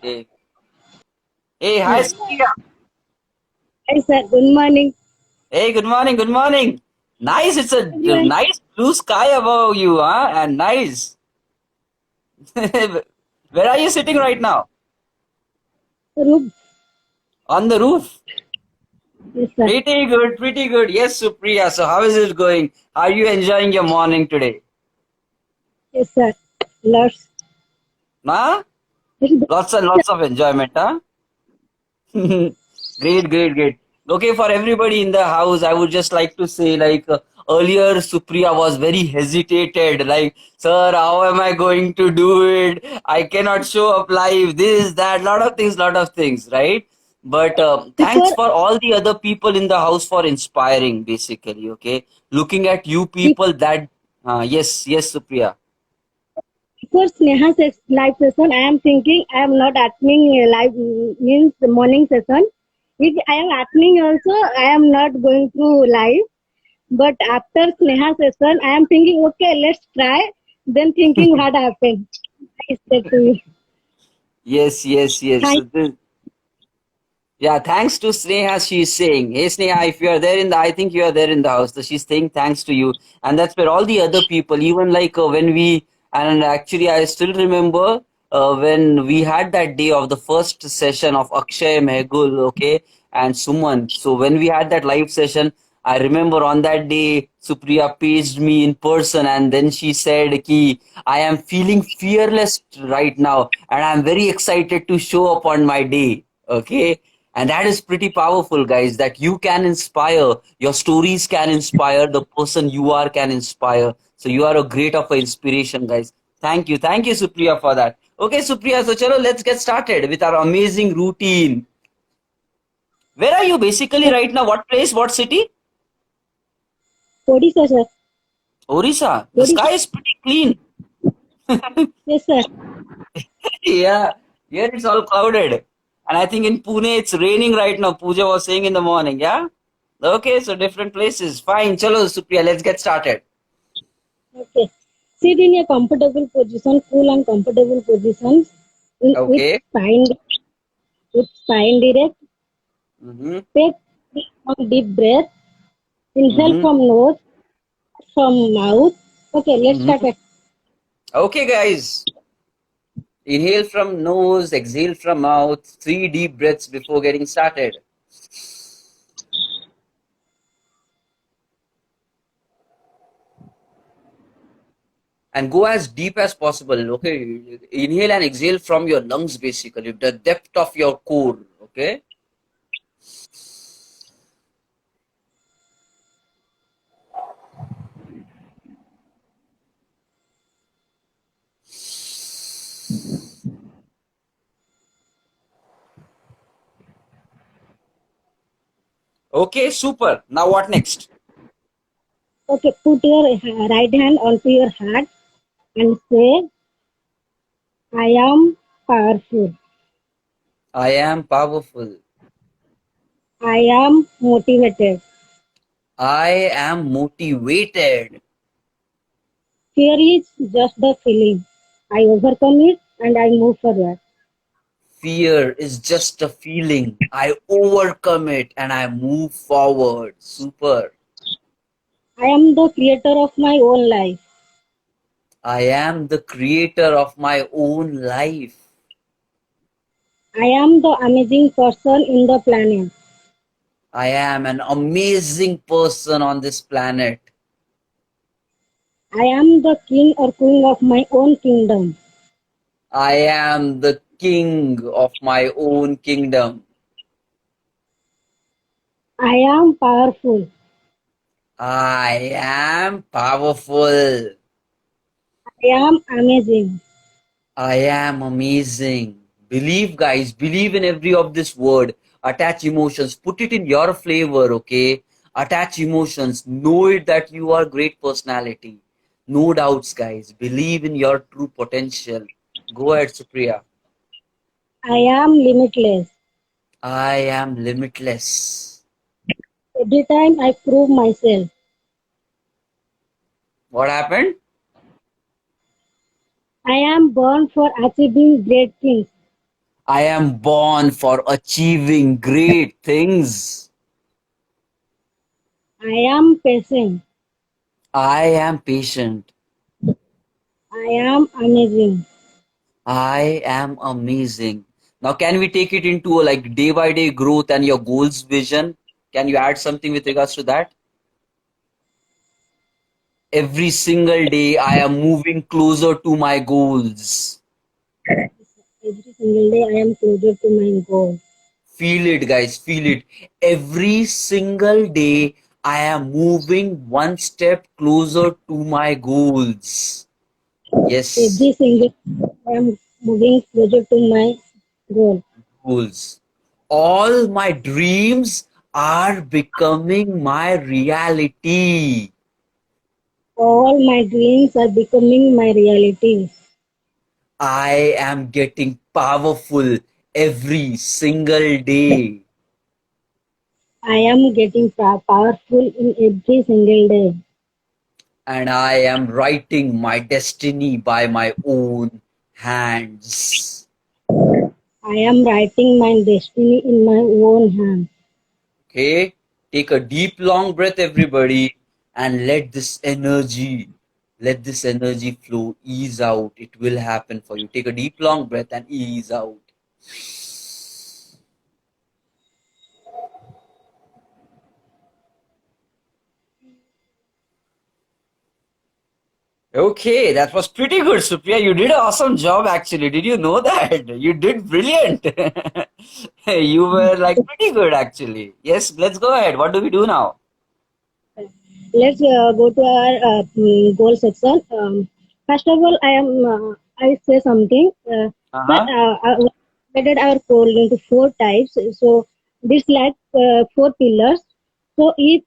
Hey, hey, hi, Yes. Supriya. Hi, sir. Good morning. Hey, good morning, good morning. Nice, it's a Good morning. nice blue sky above you, huh? And nice. Where are you sitting right now? Roop. On the roof. Yes, sir. Pretty good, pretty good. Yes, Supriya. So, how is it going? Are you enjoying your morning today? Yes, sir. Lots. Huh? Yes, Lots and lots of enjoyment, huh? Great, great, great. Okay, for everybody in the house, I would just like to say, earlier, Supriya was very hesitated. Like, sir, how am I going to do it? I cannot show up live. This, that, lot of things, right? But thanks Before, for all the other people in the house for inspiring, basically. Okay, looking at you be- people, that yes, yes, Supriya. before Sneha's live session, I am thinking I am not attending live means the morning session. If I am attending also, I am not going through live. But after Sneha session, I am thinking, okay, let's try. Then thinking what happened. I said to you, Yes, yes, yes. thank So this, yeah, thanks to Sneha, she's saying. Hey, Sneha, if you are there in the, I think you are there in the house. So she's saying thanks to you. And that's where all the other people, even when we, and actually, I still remember when we had that day of the first session of Akshay, Mehgul, okay, and Suman. So when we had that live session, I remember on that day, Supriya paged me in person and then she said, Ki, I am feeling fearless right now and I'm very excited to show up on my day. Okay, and that is pretty powerful, guys, that you can inspire, your stories can inspire, the person you are can inspire. So you are a great of an inspiration, guys. Thank you, Supriya, for that. Okay, Supriya, so chalo, let's get started with our amazing routine. Where are you basically you. right now? What place, what city? Odisha, sir. Orissa. The Odisha. sky is pretty clean. Yes, sir. Yeah, here it's all clouded. And I think in Pune it's raining right now. Pooja was saying in the morning, yeah? Okay, so different places. Fine, chalo, Supriya, let's get started. Okay. Sit in a comfortable position, cool and comfortable positions with Okay. spine direct. Mm-hmm. Take one deep breath. Inhale Mm-hmm. from nose, from mouth. Okay, let's start Mm-hmm. it. Okay, guys. Inhale from nose, exhale from mouth. 3 deep breaths before getting started. And go as deep as possible. Okay. Inhale and exhale from your lungs, basically, the depth of your core. Okay. Okay, super. Now what next? Okay, put your right hand onto your heart and say, I am powerful. I am powerful. I am motivated. I am motivated. Fear is just the feeling. I overcome it and I move forward. Fear is just a feeling. I overcome it and I move forward. Super. I am the creator of my own life. I am the creator of my own life. I am the amazing person in the planet. I am an amazing person on this planet. I am the king or queen of my own kingdom. I am the king of my own kingdom. I am powerful. I am powerful. I am amazing. I am amazing. Believe, guys, believe in every of this word. Attach emotions. Put it in your flavor, okay? Attach emotions. Know it that you are great personality. No doubts, guys. Believe in your true potential. Go ahead, Supriya. I am limitless. I am limitless. Every time I prove myself. What happened? I am born for achieving great things. I am born for achieving great things. I am patient. I am patient. I am amazing. I am amazing. Now, can we take it into a like day by day growth and your goals vision? Can you add something with regards to that? Every single day, I am moving closer to my goals. Every single day I am closer to my goal. Feel it, guys, feel it. Every single day, I am moving one step closer to my goals. Yes, Every single day I am moving closer to my goal. goals. All my dreams are becoming my reality. All my dreams are becoming my reality. I am getting powerful every single day. I am getting powerful in every single day. And I am writing my destiny by my own hands. I am writing my destiny in my own hands. Okay? Take a deep, long breath, everybody, and let this energy flow, ease out. It will happen for you. Take a deep, long breath and ease out. Okay, that was pretty good, Supriya. You did an awesome job, actually. Did you know that? You did brilliant. You were like pretty good, actually. Yes, let's go ahead. What do we do now? Let's go to our goal section. First of all, I say something. But Uh-huh. we divided our goal into four types. So this like four pillars. So if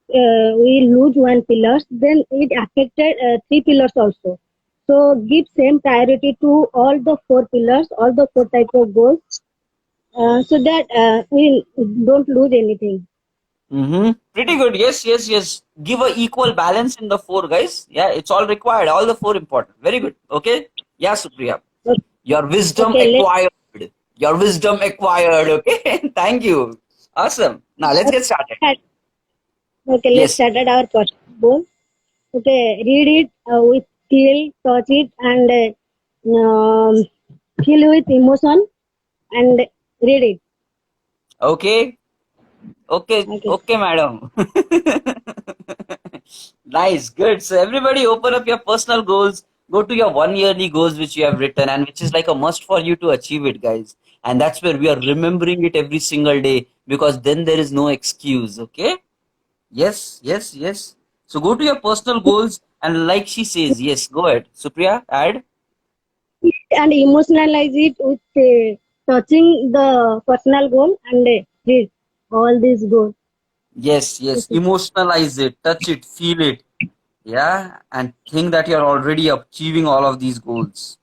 we lose one pillar, then it affected three pillars also. So give same priority to all the four pillars, all the four type of goals, so that we don't lose anything. Mm-hmm. Pretty good. Yes, yes, yes. Give a equal balance in the four, guys. Yeah, it's all required. All the four important. Very good. Okay. Yeah, Supriya. Okay, Your wisdom okay, acquired. Your wisdom acquired. Okay. Thank you. Awesome. Now let's get started. let's let's Yes. start at our first goal. Okay, read it with feel, touch it, and feel with emotion and read it. Okay. Okay. Okay. Okay, madam. Nice. Good. So everybody open up your personal goals. Go to your 1 yearly goals which you have written and which is like a must for you to achieve it, guys. And that's where we are remembering it every single day because then there is no excuse. Okay. Yes. Yes. Yes. So go to your personal goals and like she says, yes, go ahead. Supriya, add. And emotionalize it with touching the personal goal and read all these goals. Yes. Yes. Emotionalize it, touch it, feel it. Yeah. And think that you're already achieving all of these goals.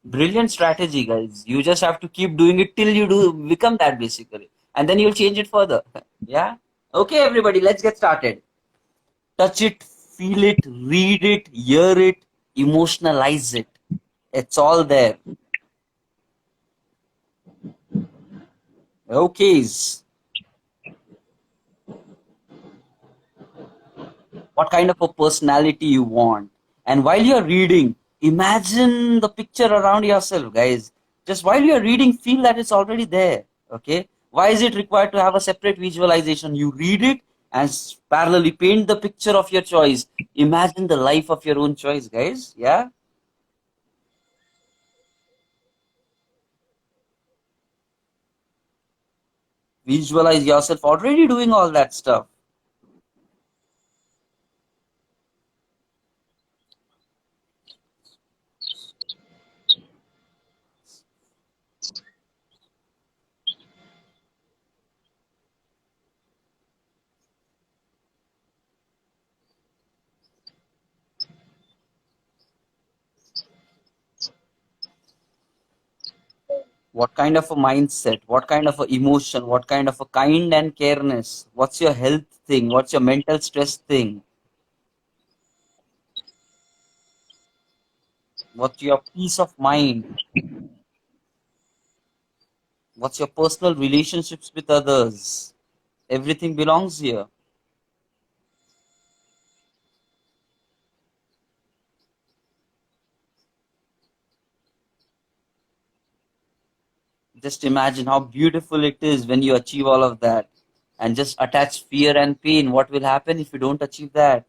Brilliant strategy, guys. You just have to keep doing it till you do become that basically. And then you'll change it further. Yeah. Okay, everybody, let's get started. Touch it, feel it, read it, hear it, emotionalize it. It's all there. Okay. What kind of a personality you want. And while you're reading, imagine the picture around yourself, guys. Just while you're reading, feel that it's already there. Okay. Why is it required to have a separate visualization? You read it and parallelly paint the picture of your choice. Imagine the life of your own choice, guys. Yeah. Visualize yourself already doing all that stuff. What kind of a mindset, what kind of a emotion, what kind of a kind and careness, what's your health thing, what's your mental stress thing, what's your peace of mind. What's your personal relationships with others? Everything belongs here. Just imagine how beautiful it is when you achieve all of that. And just attach fear and pain. What will happen if you don't achieve that?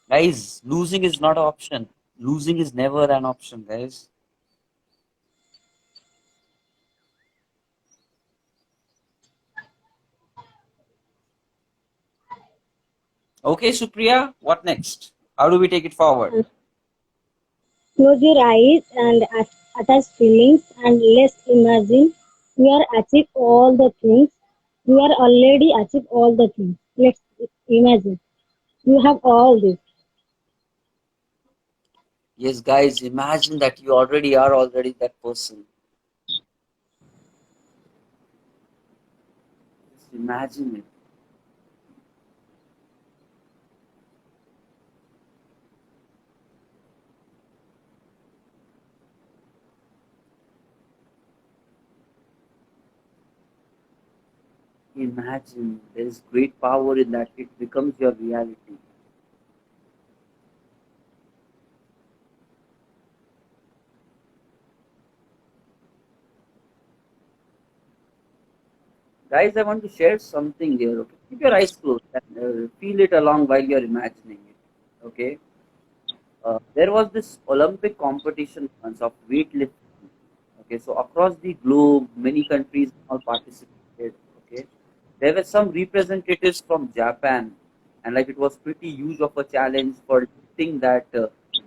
Guys, losing is not an option. Losing is never an option, guys. Okay, Supriya, what next? How do we take it forward? Close your eyes and attach feelings and let's imagine you are achieve all the things. You are already achieve all the things. Let's imagine you have all this. Yes, guys, imagine that you already are already that person. Just imagine it. Imagine there is great power in that. It becomes your reality. Guys, I want to share something here. Okay? Keep your eyes closed and feel it along while you're imagining it. Okay. There was this Olympic competition once of weightlifting. Okay, so across the globe, many countries all participated. Okay, there were some representatives from Japan, and like it was pretty huge of a challenge for lifting that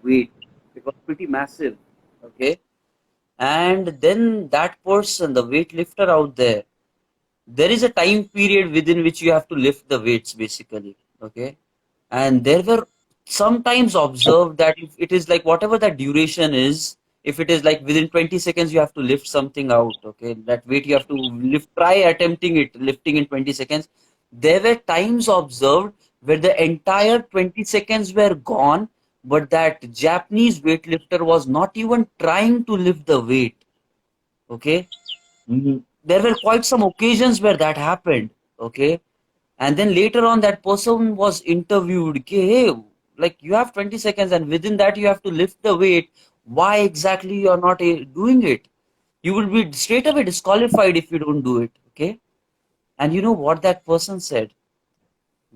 weight. It was pretty massive. Okay, and then that person, the weightlifter out there is a time period within which you have to lift the weights, basically. Okay, and there were sometimes observed that if it is like whatever that duration is, if it is like within 20 seconds you have to lift something out, okay, that weight you have to lift, try attempting it lifting in 20 seconds. There were times observed where the entire 20 seconds were gone, but that Japanese weightlifter was not even trying to lift the weight. Okay. There were quite some occasions where that happened. Okay, and then later on that person was interviewed, okay, hey, like you have 20 seconds and within that you have to lift the weight, why exactly you're not doing it? You will be straight away disqualified if you don't do it. Okay, and you know what that person said?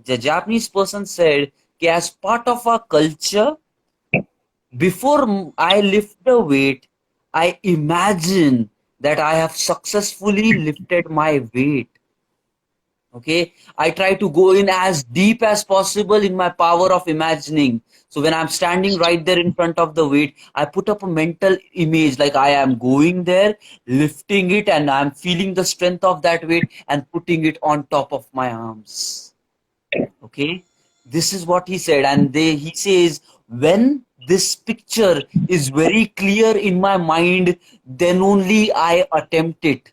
The Japanese person said, okay, as part of our culture, before I lift the weight, I imagine that I have successfully lifted my weight. Okay, I try to go in as deep as possible in my power of imagining. So when I'm standing right there in front of the weight, I put up a mental image like I am going there, lifting it, and I'm feeling the strength of that weight and putting it on top of my arms. Okay, this is what he said, and he says, when this picture is very clear in my mind, then only I attempt it,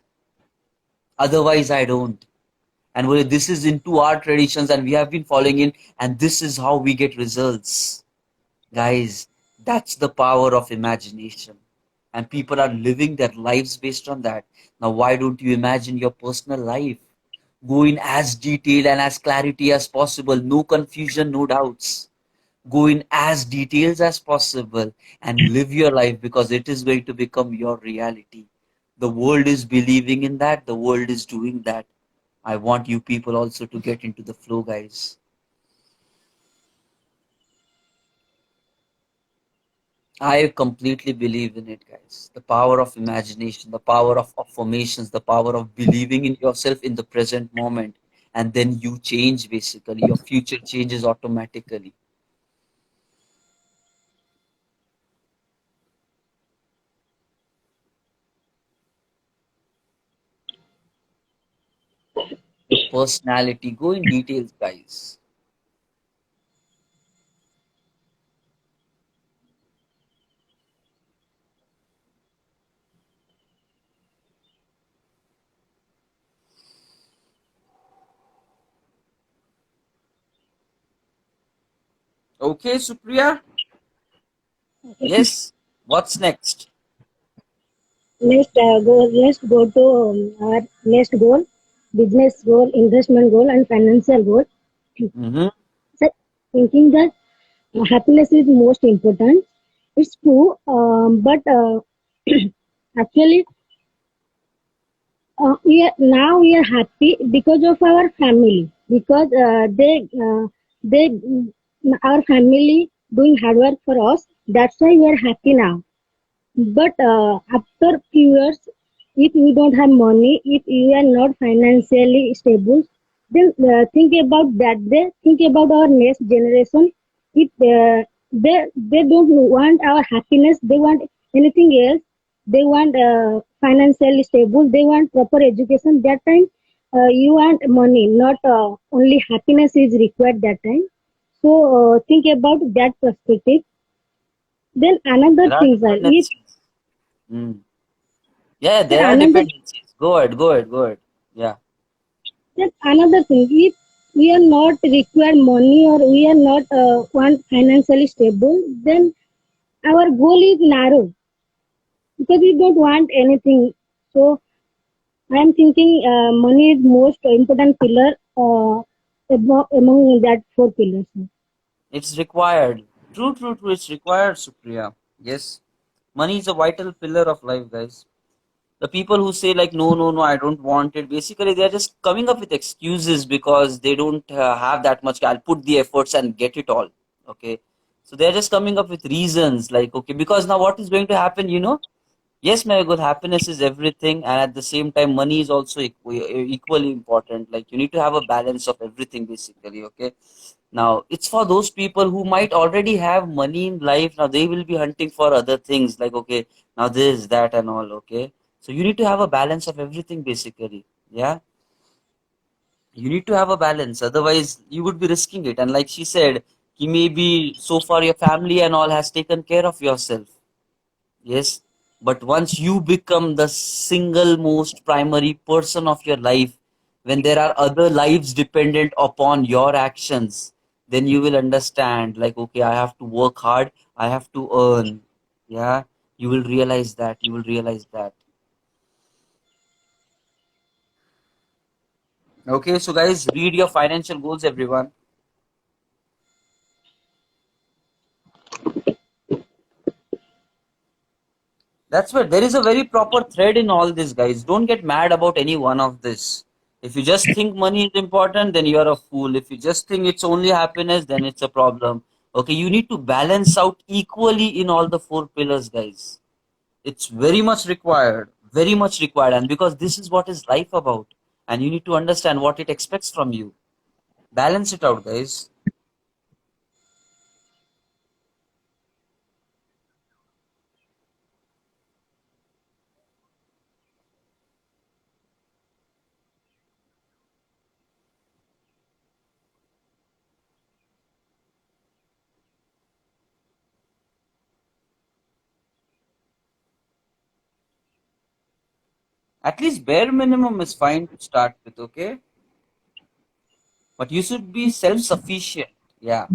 otherwise I don't. And this is into our traditions and we have been following in, and this is how we get results. Guys, that's the power of imagination, and people are living their lives based on that. Now why don't you imagine your personal life? Go in as detailed and as clarity as possible, no confusion, no doubts. Go in as details as possible and live your life, because it is going to become your reality. The world is believing in that, the world is doing that. I want you people also to get into the flow, guys. I completely believe in it, guys. The power of imagination, the power of affirmations, the power of believing in yourself in the present moment. And then you change, basically. Your future changes automatically. Personality. Go in details, guys. Okay, Supriya? Yes. What's next? Let's go to our next goal, business goal, investment goal, and financial goal. Mm-hmm. So, thinking that happiness is most important. It's true, but actually, we are happy because of our family. Because they our family doing hard work for us. That's why we are happy now. But after few years, if you don't have money, if you are not financially stable, then think about that. They think about our next generation. If they don't want our happiness, they want anything else. They want financially stable. They want proper education. That time, you want money, not only happiness is required that time. So think about that perspective. Then another There are thing, sir, if dependencies. Mm. Yeah, then there are another dependencies. Go ahead, go ahead, go ahead. Yeah. Then another thing, if we are not require money or we are not want financially stable, then our goal is narrow because we don't want anything. So I am thinking money is most important pillar among that four pillars. It's required. True, true, true. It's required, Supriya. Yes. Money is a vital pillar of life, guys. The people who say like no, I don't want it, basically they're just coming up with excuses because they don't have that much. I'll put the efforts and get it all. Okay, so they're just coming up with reasons like, okay, because now what is going to happen, yes, my good, happiness is everything, and at the same time money is also equally important. Like, you need to have a balance of everything, basically. Okay, now it's for those people who might already have money in life. Now they will be hunting for other things like, okay, now this, that, and all. Okay, so you need to have a balance of everything, basically. Yeah, you need to have a balance, otherwise you would be risking it. And like she said, maybe so far your family and all has taken care of yourself. Yes, but once you become the single most primary person of your life, when there are other lives dependent upon your actions, then you will understand, like, okay, I have to work hard, I have to earn. Yeah, you will realize that. You will realize that. Okay, so guys, read your financial goals, everyone. That's where there is a very proper thread in all this, guys. Don't get mad about any one of this. If you just think money is important, then you're a fool. If you just think it's only happiness, then it's a problem. Okay, you need to balance out equally in all the four pillars, guys. It's very much required, very much required. And because this is what is life about, and you need to understand what it expects from you. Balance it out, guys. At least bare minimum is fine to start with, okay? But you should be self sufficient. Yeah.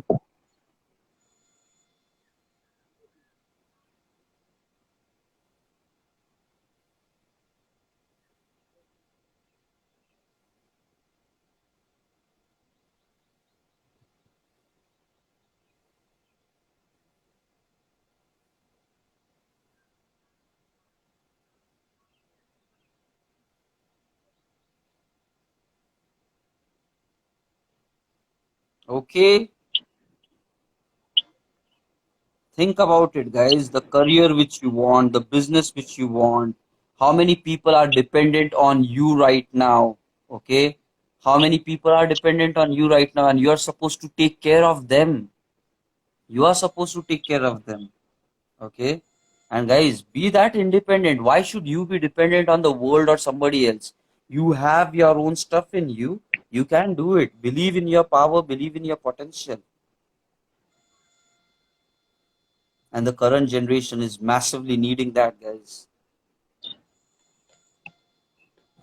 Okay, think about it, guys. The career which you want, the business which you want, how many people are dependent on you right now? Okay, how many people are dependent on you right now, and you are supposed to take care of them. You are supposed to take care of them. Okay, and guys, be that independent. Why should you be dependent on the world or somebody else? You have your own stuff in you. You can do it. Believe in your power, believe in your potential. And the current generation is massively needing that, guys.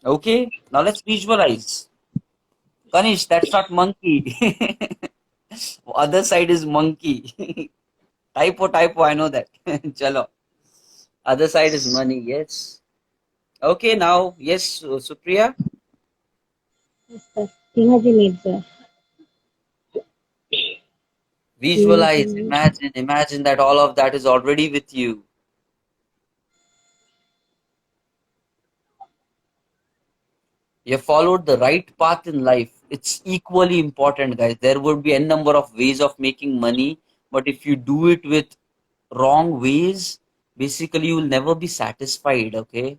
Okay, now let's visualize. Kanish, that's not monkey. Other side is monkey. Typo, typo, I know that. Chalo. Other side is money, yes. Okay, now, yes, Supriya, Yes, sir. Imagine it, sir. visualize, Imagine it. imagine that all of that is already with you. You have followed the right path in life. It's equally important, guys. There would be a number of ways of making money, but if you do it with wrong ways, basically you will never be satisfied, okay?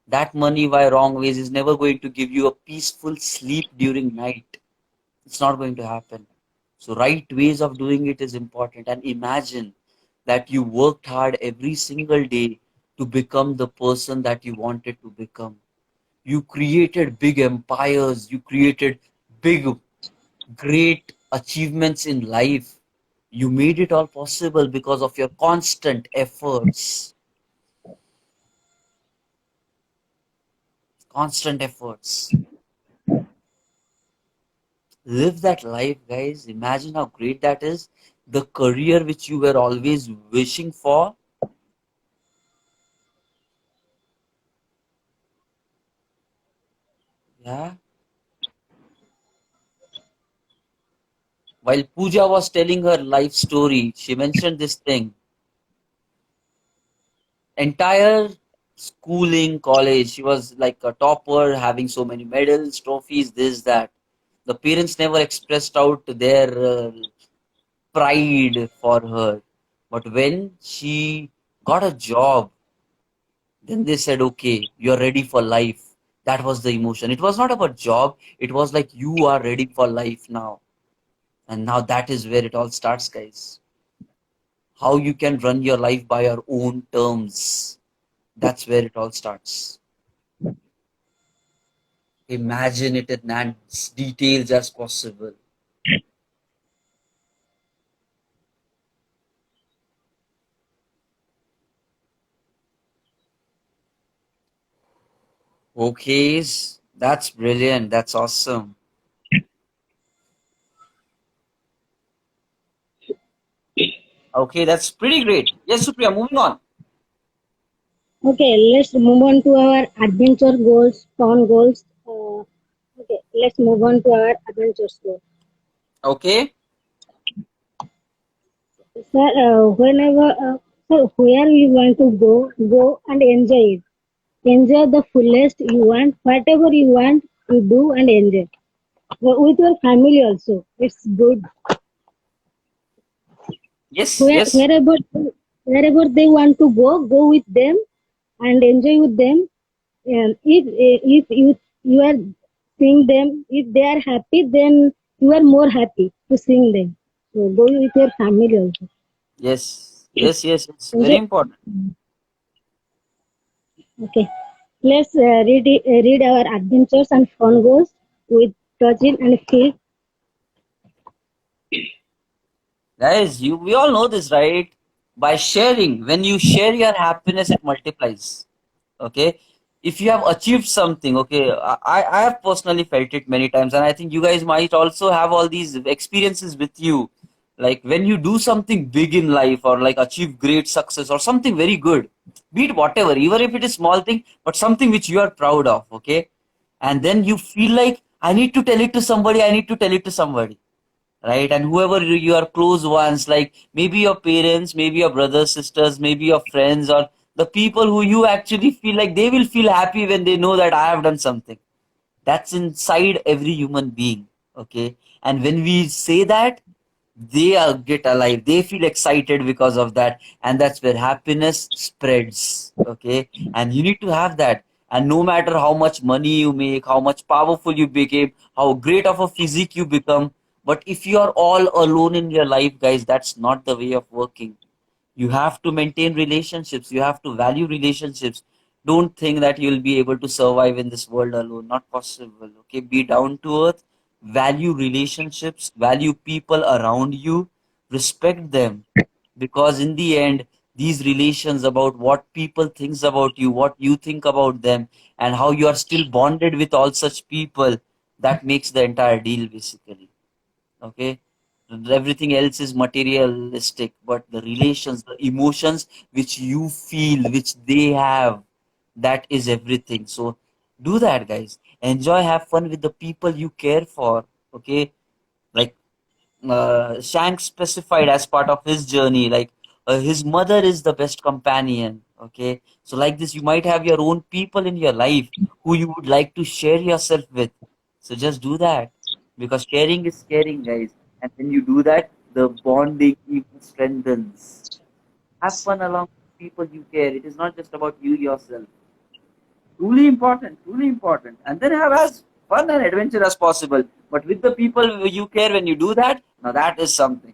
That money by wrong ways is never going to give you a peaceful sleep during night. It's not going to happen. So, right ways of doing it is important. And imagine that you worked hard every single day to become the person that you wanted to become. You created big empires, you created big, great achievements in life. You made it all possible because of your constant efforts. Constant efforts. Live that life, guys. Imagine how great that is. The career which you were always wishing for. Yeah. While Pooja was telling her life story, she mentioned this thing. Entire schooling, college, she was like a topper, having so many medals, trophies, this, that. The parents never expressed out their pride for her. But when she got a job, then they said, okay, you're ready for life. That was the emotion. It was not about job. It was like you are ready for life now. And now that is where it all starts, guys. How you can run your life by your own terms. That's where it all starts. Imagine it in as details as possible. Okay, that's brilliant. That's awesome. Okay, that's pretty great. Yes, Supriya, moving on. Okay, let's move on to our adventure goals, fun goals. Okay, let's move on to our adventure goals. Okay. Sir, so where we want to go, go and enjoy it. Enjoy the fullest you want, whatever you want to do and enjoy. With your family also, it's good. Yes, Where, yes. wherever, wherever they want to go, go with them and enjoy with them. And if you are seeing them, if they are happy, then you are more happy to sing them. So go with your family also. Yes, yes, yes. It's very Enjoy. important. Okay, let's read our adventures and fun goals with Prajin and Phil. Guys, we all know this, right? By sharing, when you share your happiness, it multiplies. Okay. If you have achieved something, okay, I have personally felt it many times, and I think you guys might also have all these experiences with you. Like when you do something big in life or like achieve great success or something very good, be it whatever, even if it is small thing, but something which you are proud of, okay? And then you feel like I need to tell it to somebody, I need to tell it to somebody, right? And whoever your close ones, like maybe your parents, maybe your brothers, sisters, maybe your friends, or the people who you actually feel like they will feel happy when they know that I have done something. That's inside every human being, okay? And when we say that, they are get alive, they feel excited because of that, and that's where happiness spreads, okay? And you need to have that. And no matter how much money you make, how much powerful you became, how great of a physique you become, but if you are all alone in your life, guys, that's not the way of working. You have to maintain relationships, you have to value relationships. Don't think that you'll be able to survive in this world alone. Not possible, okay? Be down to earth, value relationships, value people around you, respect them, because in the end, these relations about what people thinks about you, what you think about them, and how you are still bonded with all such people, that makes the entire deal, basically. Okay, everything else is materialistic, but the relations, the emotions which you feel, which they have, That is everything. So do that, guys. Enjoy, have fun with the people you care for. Okay, like Shank specified as part of his journey, like his mother is the best companion. Okay, so like this, you might have your own people in your life who you would like to share yourself with. So just do that, because sharing is caring, guys. And when you do that, the bonding even strengthens. Have fun along with people you care. It is not just about you yourself. Truly important, truly important. And then have as fun and adventure as possible. But with the people you care, when you do that, now that is something.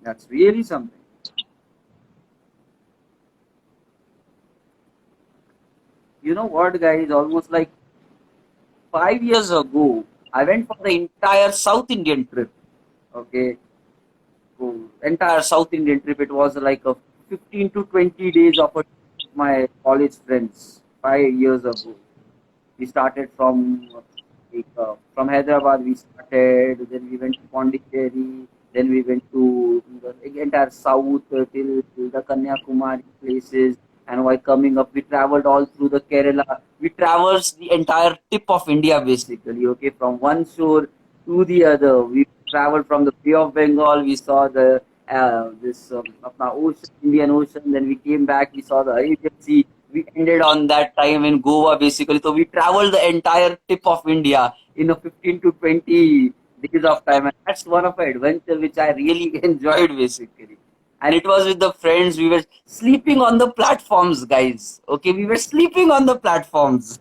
That's really something. You know what, guys? Almost like 5 years ago, I went for the entire South Indian trip. Okay, so entire South Indian trip. It was like a 15 to 20 days of a trip with my college friends 5 years ago. We started from Hyderabad. We started, then we went to Pondicherry, then we went to the entire south till the Kanyakumari places. And while coming up, we traveled all through the Kerala. We traversed the entire tip of India basically. Okay, from one shore to the other. We traveled from the Bay of Bengal. We saw the this ocean, Indian Ocean. Then we came back. We saw the Arabian Sea. We ended on that time in Goa basically. So we traveled the entire tip of India in a 15 to 20 days of time. And that's one of the adventure which I really enjoyed basically. And it was with the friends. We were sleeping on the platforms, guys. Okay, we were sleeping on the platforms.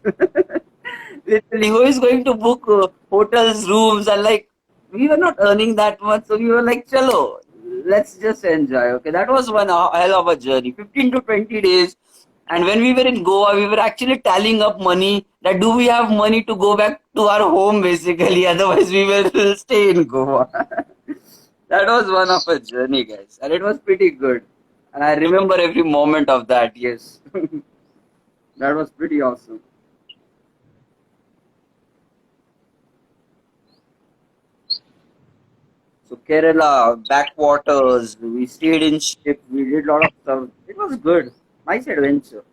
Literally, who is going to book hotels, rooms, and like we were not earning that much, so we were like, "Chalo, let's just enjoy." Okay, that was one hell of a journey, 15 to 20 days. And when we were in Goa, we were actually tallying up money. That do we have money to go back to our home, basically? Otherwise, we will stay in Goa. That was one of a journey, guys, and it was pretty good. And I remember every moment of that. Yes, that was pretty awesome. So Kerala, backwaters, we stayed in ship, we did a lot of stuff. It was good. Nice adventure.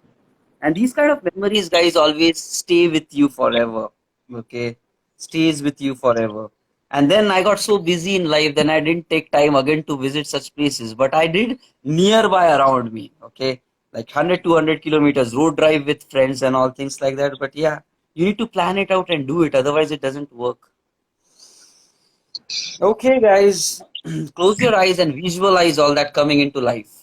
And these kind of memories, guys, always stay with you forever. Okay? Stays with you forever. And then I got so busy in life, then I didn't take time again to visit such places. But I did nearby around me. Okay? Like 100, 200 kilometers, road drive with friends and all things like that. But yeah, you need to plan it out and do it. Otherwise, it doesn't work. Okay, guys, close your eyes and visualize all that coming into life.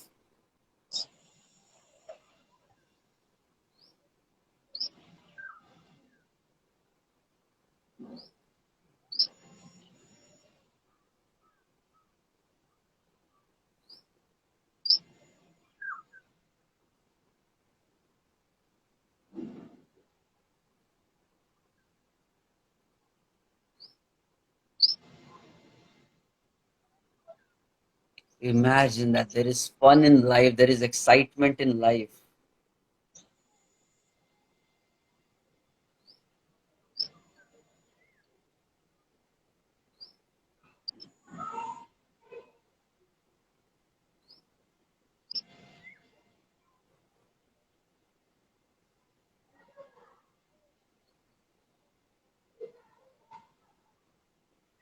Imagine that there is fun in life, there is excitement in life.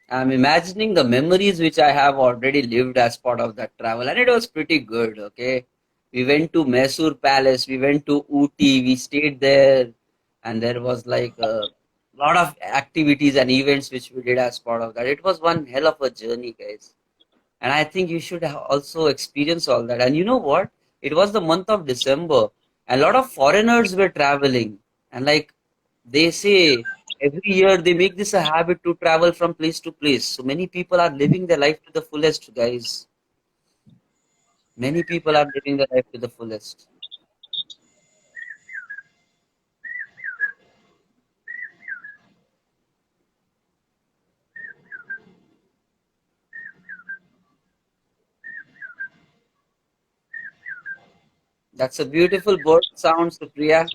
I'm imagining the memories which I have already lived as part of that travel, and it was pretty good. Okay, we went to Mysore Palace, we went to Ooty, we stayed there, and there was like a lot of activities and events which we did as part of that. It was one hell of a journey, guys. And I think you should also experience all that. And you know what? It was the month of December, and a lot of foreigners were traveling. And like they say, every year they make this a habit to travel from place to place. So many people are living their life to the fullest, guys. Many people are living their life to the fullest. That's a beautiful bird sound, Supriya.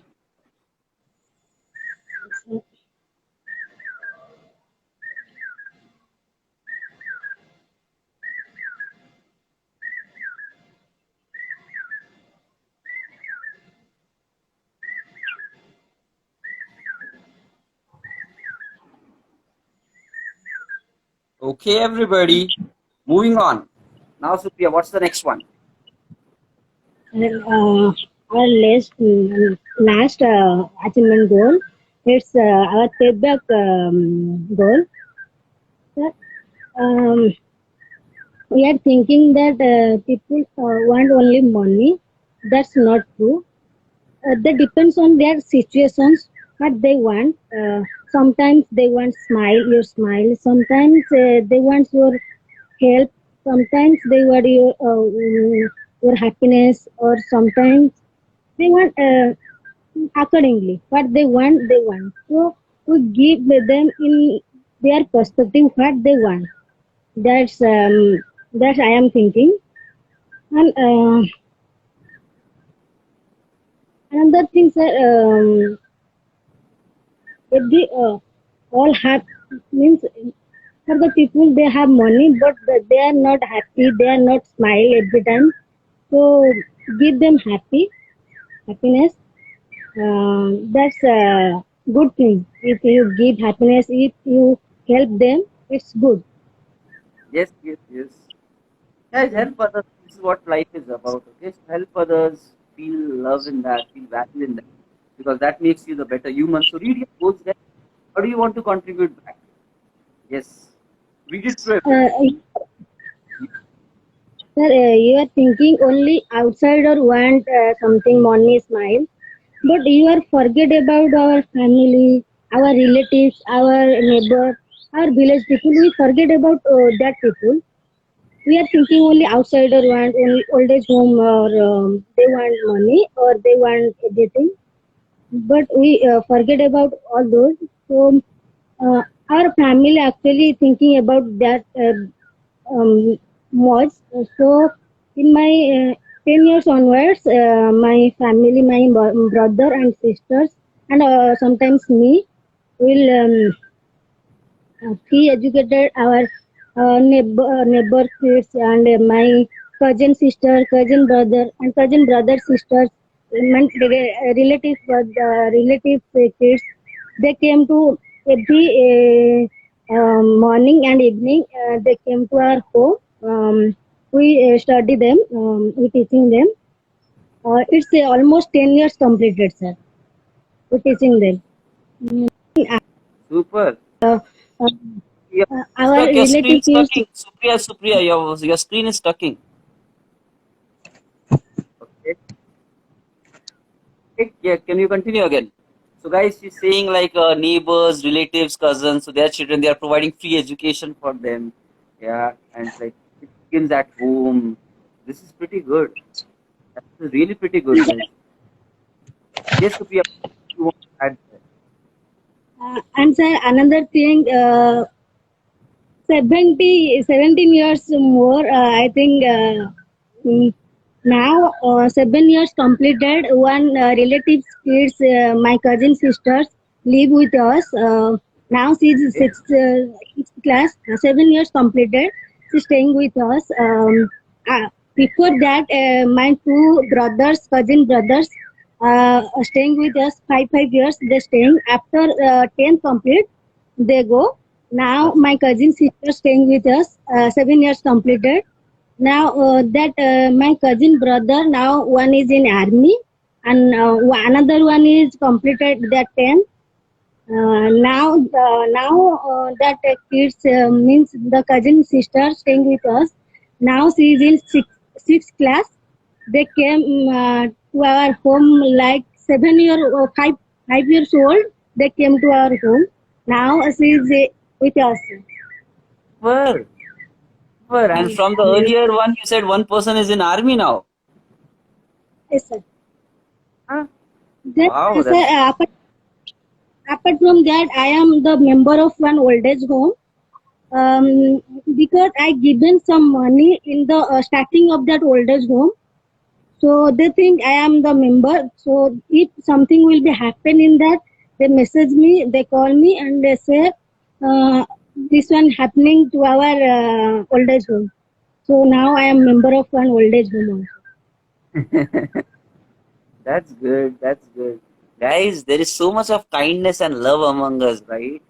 Okay, everybody. Moving on. Now, Supriya, what's the next one? And, our last achievement goal, it's our payback goal. Sir, um, we are thinking that people want only money. That's not true. That depends on their situations, what they want. Sometimes they want your smile. Sometimes they want your help. Sometimes they want your happiness, or sometimes they want accordingly what they want. So we give them in their perspective what they want. That's that I am thinking. And another thing, sir, if the all have means for the people they have money, but they are not happy. They are not smile every time. So give them happiness. That's a good thing. If you give happiness, if you help them, it's good. Yes, yes, yes. Guys, help others. This is what life is about. Okay, so help others, feel love in that, feel value in that, because that makes you the better human. So read your goals, guys. How do you want to contribute back? Yes, read it through everything. Uh, Sir, you are thinking only outsider want something money smile, but you are forget about our family, our relatives, our neighbor, our village people. We forget about that people. We are thinking only outsider want only old age home, or they want money, or they want everything, but we forget about all those. So our family actually thinking about that much. So in my 10 years onwards, my family, my brother and sisters, and sometimes me, will free educated our neighbor kids, and my cousin sister, cousin brother, and cousin brother sisters, my relatives, relative kids. They came to every morning and evening. They came to our home. We study them. We teaching them. It's almost 10 years completed, sir. We teaching them. Super. Uh, uh, It's our like your screen relative kids. stucking. Supriya, your screen is stucking. Okay. Okay, yeah, can you continue again? So, guys, she's saying like neighbors, relatives, cousins, so their children, they are providing free education for them. Yeah, and like it begins at home. This is pretty good. That's really pretty good, guys. Yes, Supriya, you want to add there? And sir, another thing, 17 years more, I think mm, now 7 years completed. One relative's kids, my cousin sisters, live with us. Now she's Okay. sixth class, 7 years completed. She's staying with us. Before that, my two brothers, cousin brothers, staying with us 5 years. They're staying. After 10 complete, they go. Now my cousin sister staying with us, 7 years completed. Now that my cousin brother, now one is in army, and another one is completed that 10. Now that kids means the cousin sister staying with us. Now she is in sixth class. They came to our home like 7 year or 5 years old. They came to our home. Now she is with us. Super, super. And from the earlier one, you said one person is in army now. Yes, sir. Huh? Then, Wow, sir, that's apart from that, I am the member of one old age home. Because I given some money in the starting of that old age home. So they think I am the member. So if something will be happen in that, they message me, they call me, and they say this one happening to our old age home. So now I am member of one old age home that's good. That's good. Guys, there is so much of kindness and love among us, right?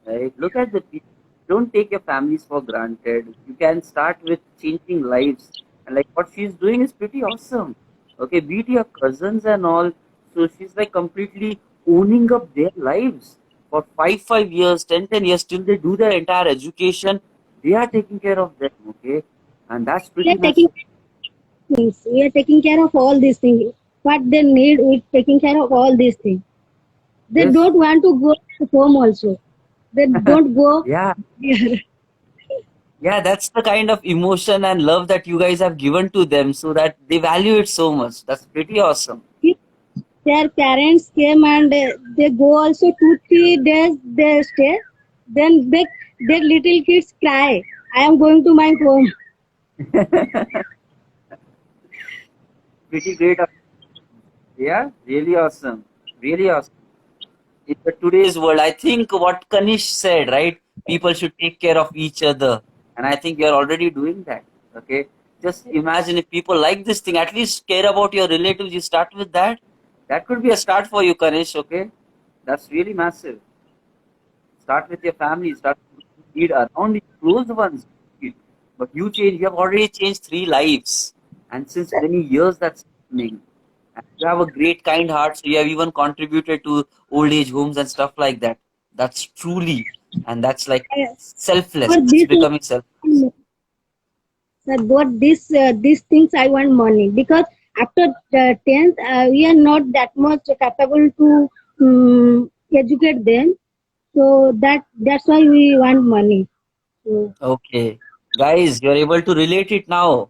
Right? Look at the people. don't take your families for granted. You can start with changing lives. And like what she's doing is pretty awesome. Okay, beat your cousins and all. So she's like completely owning up their lives for 5 years, 10 years till they do their entire education. They are taking care of them. Okay, and that's We are pretty taking massive. things. We are taking care of all these things. What they need, we taking care of all these things. They Yes. don't want to go home also. They don't go Yeah. there. Yeah, that's the kind of emotion and love that you guys have given to them so that they value it so much. That's pretty awesome. If their parents came and they go also 2 3 days they stay, then their little kids cry. I am going to my home. Pretty great. Yeah, really awesome. Really awesome. In the today's world, I think what Kanish said, right? People should take care of each other. And I think you're already doing that. Okay. Just imagine if people like this thing, at least care about your relatives. You start with that. That could be a start for you, Kanish. Okay. That's really massive. Start with your family. Start with need around you, close ones. But you change. You have already changed 3 lives, and since many years that's happening. And you have a great, kind heart. So you have even contributed to old age homes and stuff like that. That's truly, and that's like selfless. For It's this, becoming selfless. what these things I want money because after the 10th we are not that much capable to educate them. So that's why we want money. So Okay, guys, you're able to relate it now.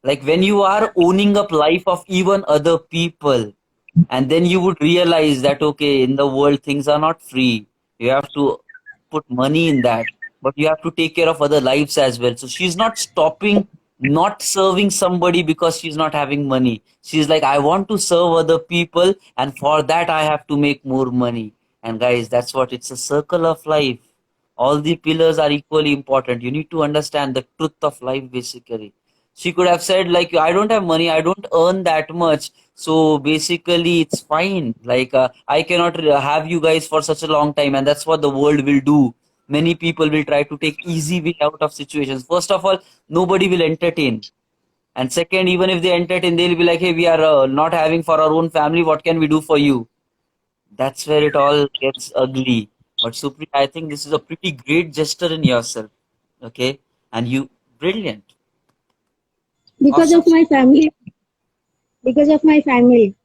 Like when you are owning up life of even other people, and then you would realize that okay, in the world things are not free. You have to put money in that, but you have to take care of other lives as well. So she's not stopping, not serving somebody because she's not having money. She's like, I want to serve other people, and for that I have to make more money. And guys, that's what, it's a circle of life. All the pillars are equally important. You need to understand the truth of life basically. She could have said like, I don't have money, I don't earn that much, so basically it's fine. Like I cannot have you guys for such a long time, and that's what the world will do. Many people will try to take easy way out of situations. First of all, nobody will entertain, and second, even if they entertain, they'll be like, hey, we are not having for our own family, what can we do for you? That's where it all gets ugly. But Supriya, I think this is a pretty great gesture in yourself. Okay, and you, brilliant, because awesome. of my family, because of my family.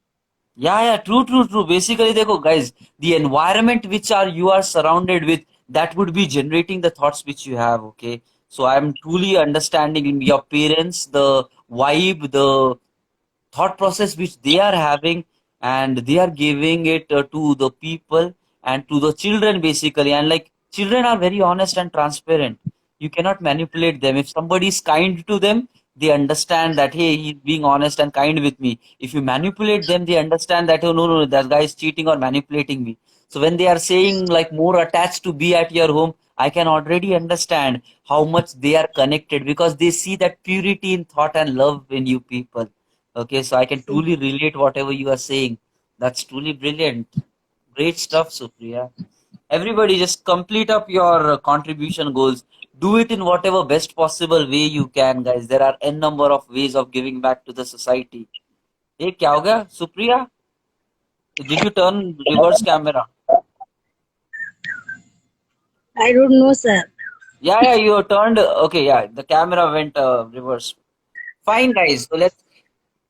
Yeah, yeah, true, true, true. Basically, देखो, guys, the environment which are you are surrounded with, that would be generating the thoughts which you have. Okay, so I'm truly understanding your parents, the vibe, the thought process which they are having, and they are giving it to the people and to the children basically. And like children are very honest and transparent. You cannot manipulate them. If somebody is kind to them, they understand that hey, he's being honest and kind with me. If you manipulate them, they understand that oh, no, no, that guy is cheating or manipulating me. So when they are saying like more attached to be at your home, I can already understand how much they are connected because they see that purity in thought and love in you people. Okay, so I can truly relate whatever you are saying. That's truly brilliant. Great stuff, Supriya. Everybody, just complete up your contribution goals. Do it in whatever best possible way you can, guys. There are n number of ways of giving back to the society. Hey, क्या हो गया, Supriya? Did you turn reverse camera? I don't know, sir. Yeah, yeah, you turned. Okay, yeah, the camera went reverse. Fine, guys. So let's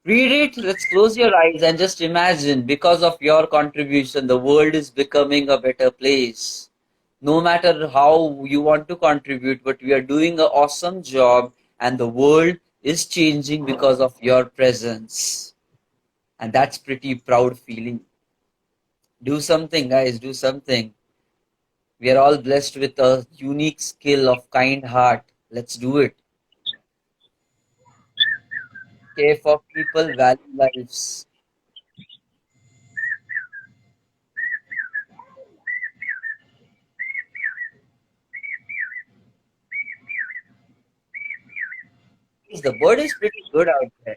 read it. Let's close your eyes and just imagine because of your contribution, the world is becoming a better place. No matter how you want to contribute, but we are doing an awesome job, and the world is changing because of your presence. And that's pretty proud feeling. Do something, guys, do something. We are all blessed with a unique skill of kind heart. Let's do it. Care for people, value lives. The bird is pretty good out there.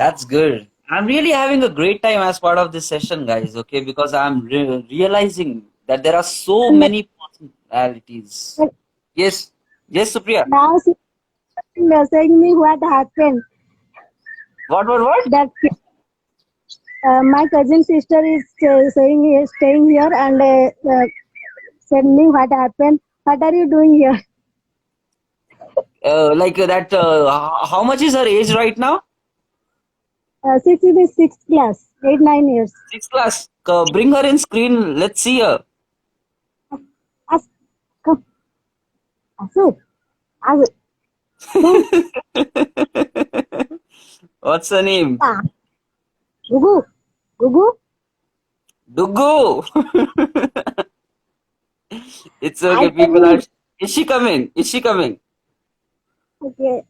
That's good. I'm really having a great time as part of this session, guys. Okay, because I'm realizing that there are so And many personalities. Yes, yes, Supriya. now she is messaging me what happened. What? That my cousin sister is saying he is staying here and said me what happened. What are you doing here? Like that. How much is her age right now? Six in the sixth class, 8 9 years. Sixth class. Bring her in screen. Let's see her. As, come, Asu, Asu, come, What's her name? ah, Gugu, Gugu. Dugu. It's I okay. tell People are. him, Is she coming? Is she coming? okay,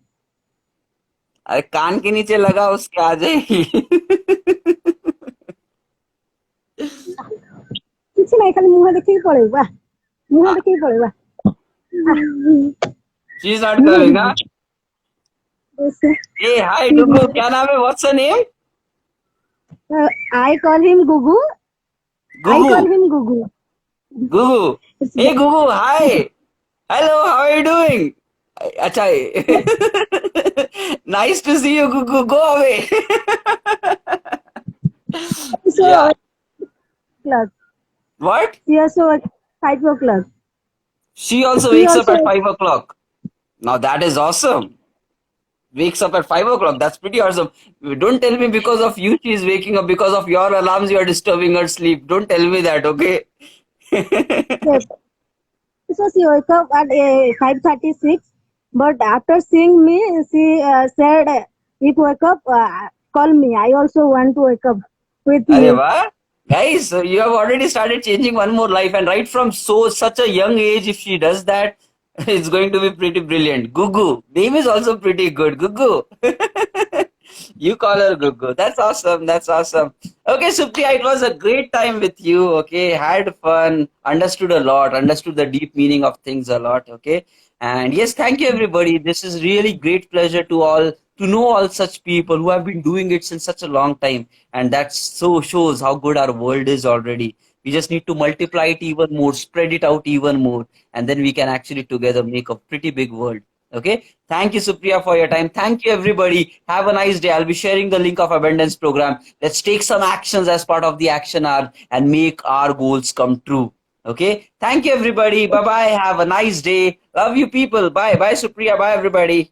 अरे कान के नीचे लगा उसके आ जाएगी. କିଛି ନାହିଁ ଖାଲି ମୁହଁ ଦେଖିକି ପଳେଇବା ମୁହଁ ଦେଖିକି ପଳେଇବା She's not coming, huh? Hey, hi, Dugu. क्या नाम है? What's her name? I call him Gugu. I Gugu. call him Gugu. Gugu. Hey, Gugu. Hi. Hello. How are you doing? अच्छा. Nice to see you, Gugu. Go away. So Yeah. o'clock. What? She also at 5 o'clock. She also She wakes up also at 5 o'clock. Now that is awesome. Wakes up at 5 o'clock. That's pretty awesome. Don't tell me because of you she's waking up, because of your alarms you are disturbing her sleep. Don't tell me that, okay? yes. So she woke up at 5:36. But after seeing me, she said, "If wake up, call me. I also want to wake up with Arey you." wah. Guys, so you have already started changing one more life, and right from such a young age, if she does that, it's going to be pretty brilliant. Gugu. Name is also pretty good. Gugu. You call her Gugu. That's awesome. That's awesome. Okay, Supriya, it was a great time with you. Okay, had fun, understood a lot, understood the deep meaning of things a lot. Okay, and yes, thank you everybody. This is really great pleasure to all to know all such people who have been doing it since such a long time, and that so shows how good our world is already. We just need to multiply it even more, spread it out even more, and then we can actually together make a pretty big world. Okay. Thank you, Supriya, for your time. Thank you, everybody. Have a nice day. I'll be sharing the link of Abundance Program. Let's take some actions as part of the action hour and make our goals come true. Okay. Thank you, everybody. Bye bye. Have a nice day. Love you, people. Bye. Bye, Supriya. Bye, everybody.